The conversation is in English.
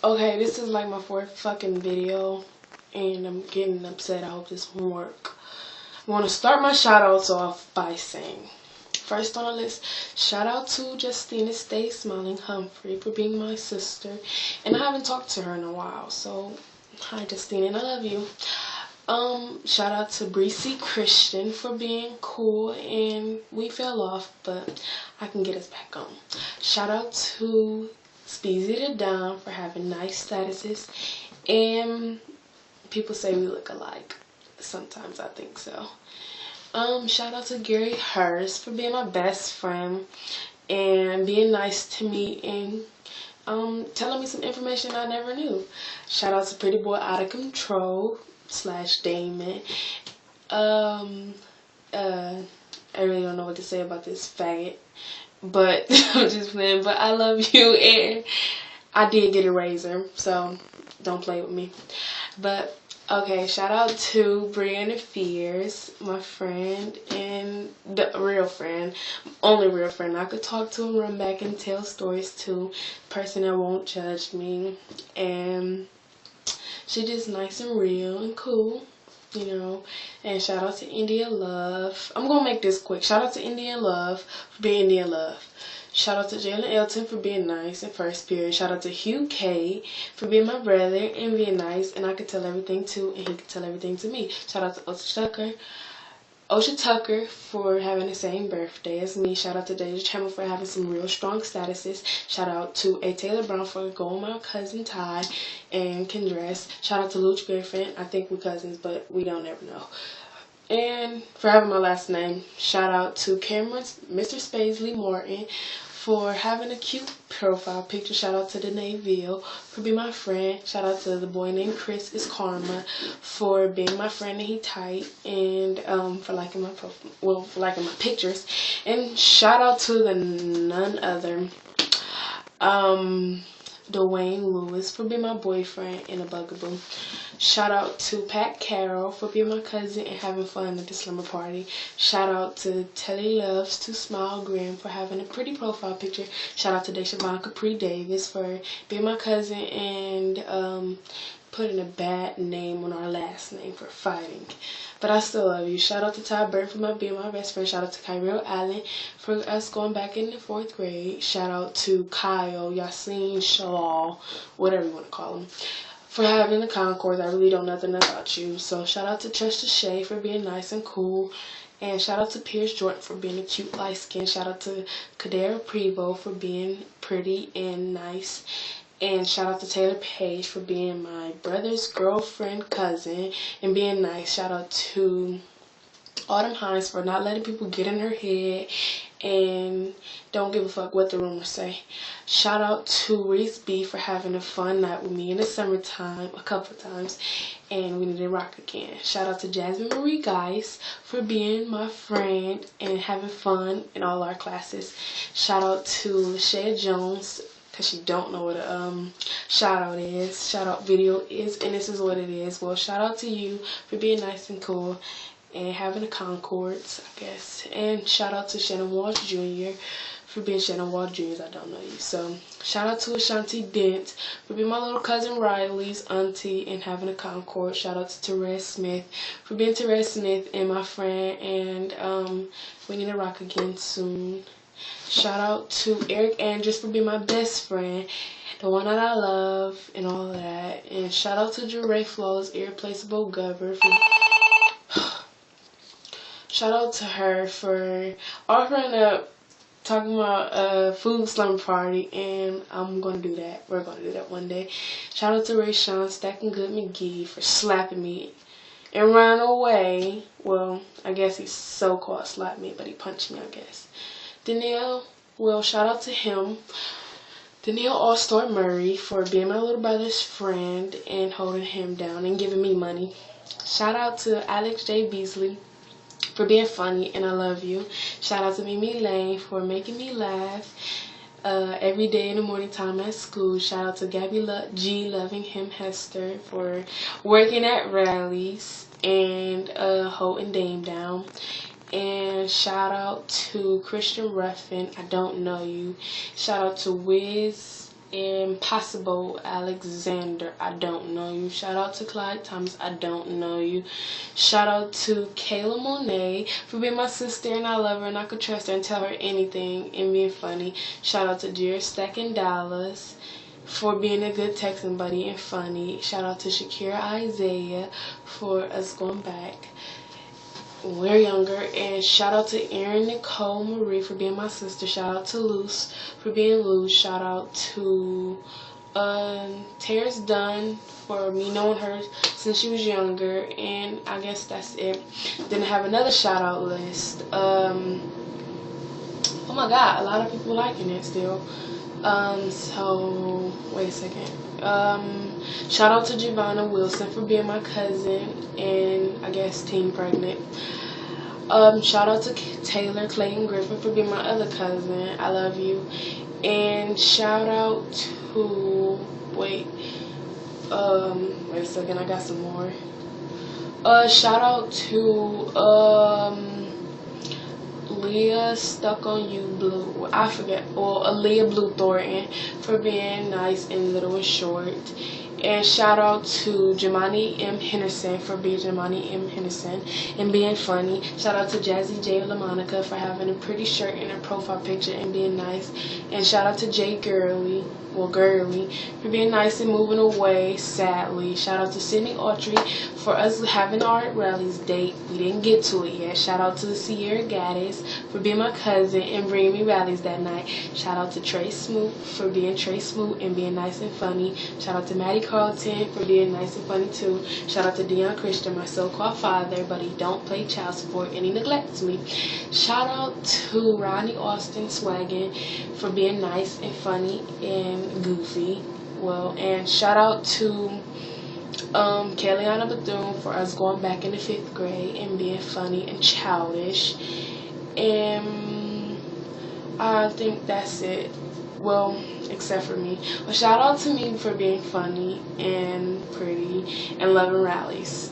Okay, this is like my fourth fucking video, and I'm getting upset. I hope this won't work. I want to start my shoutouts off by saying, first on the list, shout out to Justina Stay Smiling Humphrey for being my sister, and I haven't talked to her in a while, so hi Justina, and I love you. Shout out to Breezy Christian for being cool, and we fell off, but I can get us back on. Shout out to Speezy the Don for having nice statuses, and people say we look alike. Sometimes I think so. Shout out to Gary Hurst for being my best friend and being nice to me and telling me some information I never knew. Shout out to Pretty Boy Out of Control / Damon. I really don't know what to say about this faggot, but I'm just playing. But I love you, and I did get a razor, so don't play with me. But okay, shout out to Brianna Fears, my friend, and the real friend, only real friend I could talk to and run back and tell stories to, person that won't judge me, and she just nice and real and cool, you know. And shout out to India Love. I'm gonna make this quick. Shout out to India Love for being India Love. Shout out to Jalen Elton for being nice in first period. Shout out to Hugh K for being my brother and being nice, and I could tell everything to, and he could tell everything to me. Shout out to Osha Tucker for having the same birthday as me. Shout out to Deja Chamber for having some real strong statuses. Shout out to A. Taylor Brown for going my cousin Ty and can dress. Shout out to Luch Griffin. I think we're cousins, but we don't ever know. And for having my last name. Shout out to Cameron, Mr. Spaisley Morton for having a cute profile picture. Shout out to Danae Ville for being my friend. Shout out to the boy named Chris is Karma for being my friend and he tight, and for liking my profile, well, for liking my pictures. And shout out to the none other Dwayne Lewis for being my boyfriend and a bugaboo. Shout out to Pat Carroll for being my cousin and having fun at the slumber party. Shout out to Telly Loves to Smile Grim for having a pretty profile picture. Shout out to Deshavon Capri Davis for being my cousin and putting a bad name on our last name for fighting. But I still love you. Shout out to Ty Burton for being my best friend. Shout out to Kyrell Allen for us going back in the 4th grade. Shout out to Kyle, Yassine, Shalal, whatever you want to call him, for having the Concords. I really don't know nothing about you. So shout out to Chester Shea for being nice and cool. And shout out to Pierce Jordan for being a cute light skin. Shout out to Kadera Prevo for being pretty and nice. And shout out to Taylor Page for being my brother's girlfriend cousin and being nice. Shout out to Autumn Hines for not letting people get in her head and don't give a fuck what the rumors say. Shout out to Reese B for having a fun night with me in the summertime a couple of times, and we need to rock again. Shout out to Jasmine Marie Geis for being my friend and having fun in all our classes. Shout out to Lashea Jones, because she don't know what a shout out is, shout out video is, and this is what it is. Well, shout out to you for being nice and cool and having the Concords, I guess. And shout out to Shannon Walsh Jr. for being Shannon Walsh Jr. I don't know you. So shout out to Ashanti Dent for being my little cousin Riley's auntie and having a Concord. Shout out to Therese Smith for being Therese Smith and my friend, and we need to rock again soon. Shout out to Eric Andrews for being my best friend, the one that I love and all that. And shout out to Jeray Flawless Irreplaceable Gover for shout out to her for offering up talking about a food slumber party, and I'm gonna do that. We're gonna do that one day. Shout out to Ray Sean Stacking Good McGee for slapping me and running away. Well, I guess he so-called slapped me, but he punched me, I guess. Danielle, well, shout out to him. Danielle All-Star Murray for being my little brother's friend and holding him down and giving me money. Shout out to Alex J. Beasley for being funny and I love you. Shout out to Mimi Lane for making me laugh every day in the morning time at school. Shout out to Gabby G. Loving Him Hester for working at rallies and holding Dame down. And shout out to Christian Ruffin. I don't know you. Shout out to Wiz Impossible Alexander, I don't know you. Shout out to Clyde Thomas, I don't know you. Shout out to Kayla Monet for being my sister and I love her and I could trust her and tell her anything and being funny. Shout out to Jared Stacking Dallas for being a good texting buddy and funny. Shout out to Shakira Isaiah for us going back. We're younger. And shout out to Erin Nicole Marie for being my sister. Shout out to Luce for being Luce. Shout out to Terrace Dunn for me knowing her since she was younger. And I guess that's it. Then I have another shout out list. Oh my god, a lot of people liking it still. So wait a second. Shout out to Giovanna Wilson for being my cousin and I guess teen pregnant. Shout out to Taylor Clayton Griffin for being my other cousin. I love you. And shout out to wait a second, I got some more. Shout out to Leah Stuck on You Blue, I forget, or Aaliyah Blue Thornton for being nice and little and short. And shout out to Jamani M. Henderson for being Jamani M. Henderson and being funny. Shout out to Jazzy J. LaMonica for having a pretty shirt in her profile picture and being nice. And shout out to Jay Gurley for being nice and moving away, sadly. Shout out to Sydney Autry for us having our rallies date. We didn't get to it yet. Shout out to Sierra Gaddis for being my cousin and bringing me rallies that night. Shout out to Trey Smoot for being Trey Smoot and being nice and funny. Shout out to Maddie Carlton for being nice and funny too. Shout out to Deion Christian, my so-called father, but he don't play child support and he neglects me. Shout out to Ronnie Austin Swaggin for being nice and funny and goofy. Well, and shout out to Kellyana Bethune for us going back into 5th grade and being funny and childish. And I think that's it. Well, except for me. Well, shout out to me for being funny and pretty and loving rallies.